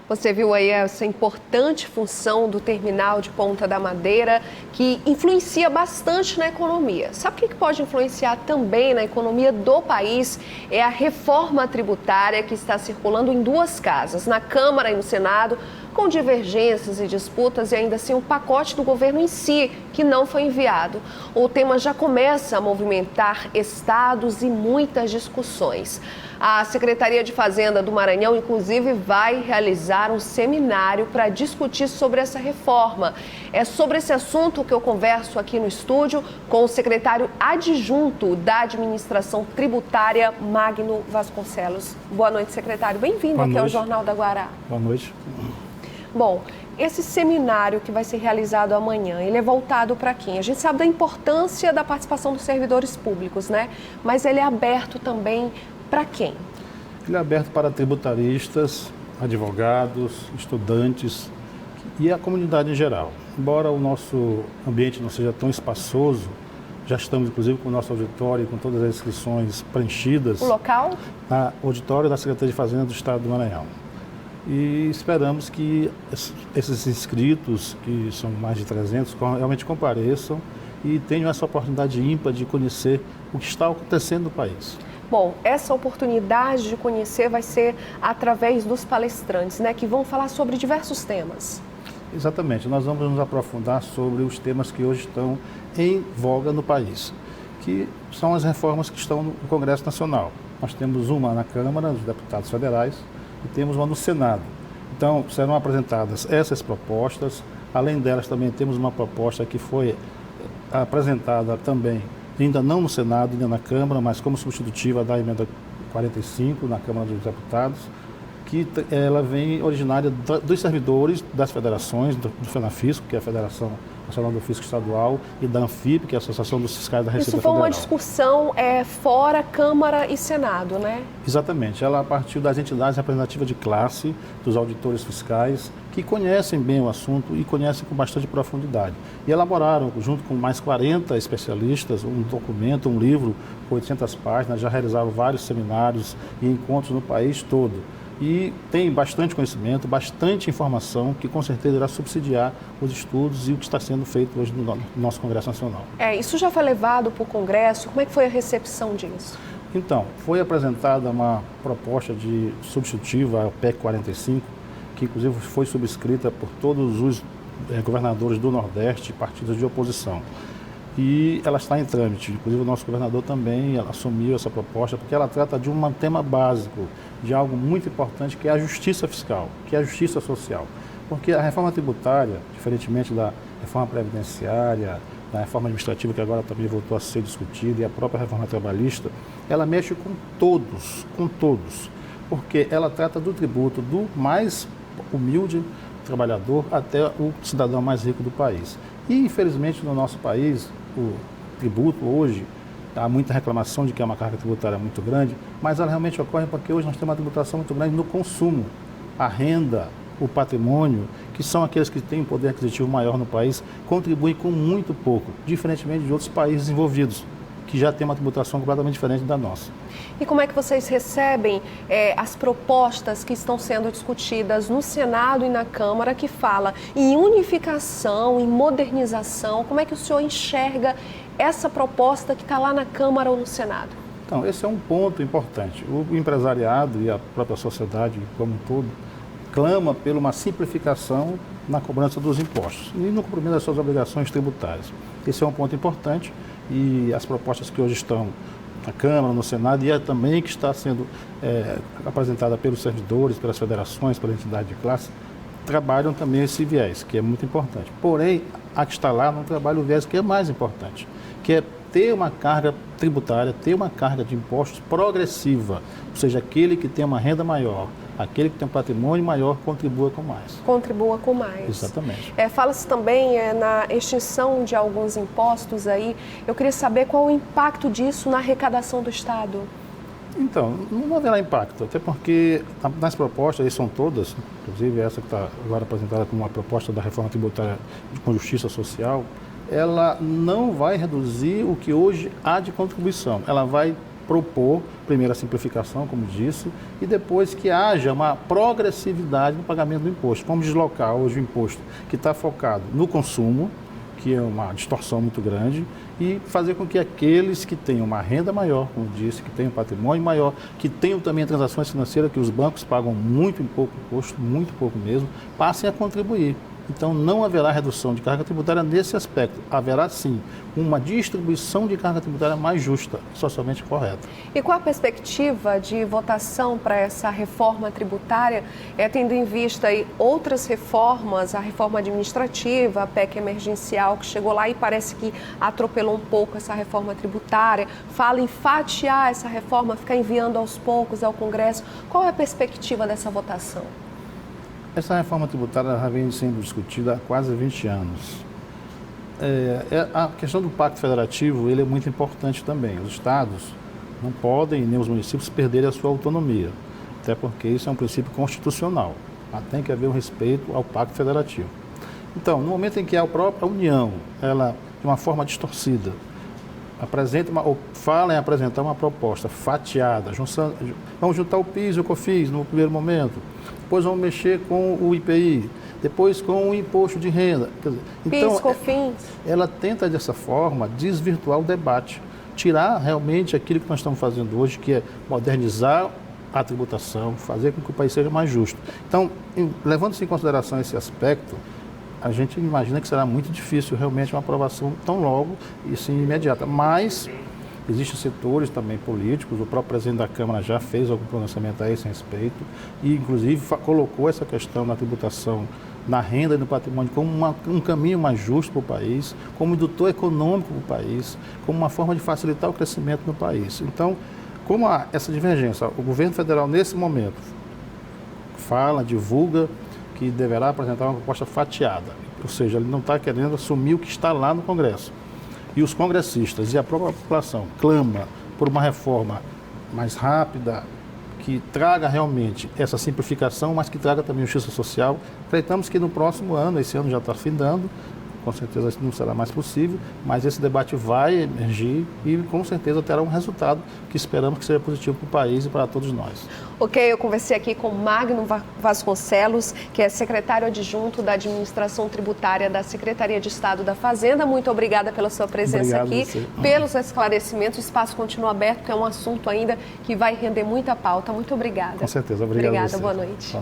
Você viu aí essa importante função do terminal de Ponta da Madeira, que influencia bastante na economia. Sabe o que pode influenciar também na economia do país? É a reforma tributária que está circulando em duas casas, na Câmara e no Senado, com divergências e disputas e ainda assim o pacote do governo em si, que não foi enviado. O tema já começa a movimentar estados e muitas discussões. A Secretaria de Fazenda do Maranhão, inclusive, vai realizar um seminário para discutir sobre essa reforma. É sobre esse assunto que eu converso aqui no estúdio com o secretário adjunto da Administração Tributária, Magno Vasconcelos. Boa noite, secretário. Bem-vindo aqui ao Jornal da Guará. Boa noite. Bom, esse seminário que vai ser realizado amanhã, ele é voltado para quem? A gente sabe da importância da participação dos servidores públicos, né? Mas ele é aberto também para quem? Ele é aberto para tributaristas, advogados, estudantes e a comunidade em geral. Embora o nosso ambiente não seja tão espaçoso, já estamos inclusive com o nosso auditório, com todas as inscrições preenchidas. O local? Na auditório da Secretaria de Fazenda do Estado do Maranhão. E esperamos que esses inscritos, que são mais de 300, realmente compareçam e tenham essa oportunidade ímpar de conhecer o que está acontecendo no país. Bom, essa oportunidade de conhecer vai ser através dos palestrantes, né, que vão falar sobre diversos temas. Exatamente, nós vamos nos aprofundar sobre os temas que hoje estão em voga no país, que são as reformas que estão no Congresso Nacional. Nós temos uma na Câmara, dos deputados federais, e temos uma no Senado. Então, serão apresentadas essas propostas. Além delas, também temos uma proposta que foi apresentada também, ainda não no Senado, ainda na Câmara, mas como substitutiva da emenda 45 na Câmara dos Deputados, que ela vem originária dos servidores das federações, do FENAFISCO, que é a Federação Nacional do Fisco Estadual, e da ANFIP, que é a Associação dos Fiscais da Receita Federal. Isso foi uma discussão fora Câmara e Senado, né? Exatamente. Ela partiu das entidades representativas de classe, dos auditores fiscais, que conhecem bem o assunto e conhecem com bastante profundidade. E elaboraram, junto com mais 40 especialistas, um documento, um livro com 800 páginas, já realizaram vários seminários e encontros no país todo. E tem bastante conhecimento, bastante informação que com certeza irá subsidiar os estudos e o que está sendo feito hoje no nosso Congresso Nacional. Isso já foi levado para o Congresso? Como é que foi a recepção disso? Então, foi apresentada uma proposta de substitutiva ao PEC 45, que inclusive foi subscrita por todos os governadores do Nordeste e partidos de oposição. E ela está em trâmite. Inclusive o nosso governador também assumiu essa proposta, porque ela trata de um tema básico, de algo muito importante, que é a justiça fiscal, que é a justiça social. Porque a reforma tributária, diferentemente da reforma previdenciária, da reforma administrativa, que agora também voltou a ser discutida, e a própria reforma trabalhista, ela mexe com todos, porque ela trata do tributo do mais humilde trabalhador até o cidadão mais rico do país. E, infelizmente, no nosso país, o tributo hoje, há muita reclamação de que é uma carga tributária muito grande, mas ela realmente ocorre porque hoje nós temos uma tributação muito grande no consumo. A renda, o patrimônio, que são aqueles que têm um poder aquisitivo maior no país, contribuem com muito pouco, diferentemente de outros países desenvolvidos, que já têm uma tributação completamente diferente da nossa. E como é que vocês recebem as propostas que estão sendo discutidas no Senado e na Câmara, que fala em unificação, em modernização? Como é que o senhor enxerga essa proposta que está lá na Câmara ou no Senado? Então, esse é um ponto importante. O empresariado e a própria sociedade como um todo clama por uma simplificação na cobrança dos impostos e no cumprimento das suas obrigações tributárias. Esse é um ponto importante e as propostas que hoje estão na Câmara, no Senado, e também que está sendo apresentada pelos servidores, pelas federações, pela entidade de classe, trabalham também esse viés, que é muito importante. Porém, a que está lá não trabalha o viés que é mais importante, que é ter uma carga tributária, ter uma carga de impostos progressiva, ou seja, aquele que tem uma renda maior, aquele que tem um patrimônio maior, contribua com mais. Contribua com mais. Exatamente. Fala-se também na extinção de alguns impostos aí. Eu queria saber qual o impacto disso na arrecadação do Estado. Então, não haverá impacto, até porque nas propostas, aí são todas, inclusive essa que está agora apresentada como uma proposta da reforma tributária com justiça social, ela não vai reduzir o que hoje há de contribuição, ela vai propor, primeiro, a simplificação, como disse, e depois que haja uma progressividade no pagamento do imposto. Vamos deslocar hoje o imposto que está focado no consumo, que é uma distorção muito grande, e fazer com que aqueles que tenham uma renda maior, como disse, que tenham patrimônio maior, que tenham também transações financeiras, que os bancos pagam muito pouco imposto, muito pouco mesmo, passem a contribuir. Então, não haverá redução de carga tributária nesse aspecto. Haverá, sim, uma distribuição de carga tributária mais justa, socialmente correta. E qual a perspectiva de votação para essa reforma tributária, tendo em vista aí outras reformas, a reforma administrativa, a PEC emergencial, que chegou lá e parece que atropelou um pouco essa reforma tributária, fala em fatiar essa reforma, ficar enviando aos poucos ao Congresso. Qual é a perspectiva dessa votação? Essa reforma tributária já vem sendo discutida há quase 20 anos. A questão do Pacto Federativo ele é muito importante também. Os estados não podem, nem os municípios, perderem a sua autonomia, até porque isso é um princípio constitucional. Mas tem que haver um respeito ao Pacto Federativo. Então, no momento em que a própria União, ela, de uma forma distorcida, fala em apresentar uma proposta fatiada, vamos juntar o PIS e o COFINS no primeiro momento, depois vamos mexer com o IPI, depois com o imposto de renda. Então, PIS, COFINS. Ela tenta, dessa forma, desvirtuar o debate, tirar realmente aquilo que nós estamos fazendo hoje, que é modernizar a tributação, fazer com que o país seja mais justo. Então, levando-se em consideração esse aspecto, a gente imagina que será muito difícil realmente uma aprovação tão logo e sim imediata. Mas existem setores também políticos, o próprio presidente da Câmara já fez algum pronunciamento a esse respeito e, inclusive, colocou essa questão na tributação na renda e no patrimônio como um caminho mais justo para o país, como indutor econômico para o país, como uma forma de facilitar o crescimento no país. Então, como há essa divergência, o governo federal, nesse momento, divulga que deverá apresentar uma proposta fatiada, ou seja, ele não está querendo assumir o que está lá no Congresso. E os congressistas e a própria população clama por uma reforma mais rápida, que traga realmente essa simplificação, mas que traga também justiça social. Acreditamos que no próximo ano, esse ano já está findando, com certeza isso não será mais possível, mas esse debate vai emergir e com certeza terá um resultado que esperamos que seja positivo para o país e para todos nós. Ok, eu conversei aqui com Magno Vasconcelos, que é secretário adjunto da Administração Tributária da Secretaria de Estado da Fazenda. Muito obrigada pela sua presença aqui, pelos esclarecimentos. O espaço continua aberto, porque é um assunto ainda que vai render muita pauta. Muito obrigada. Com certeza, obrigado. Obrigada, boa noite.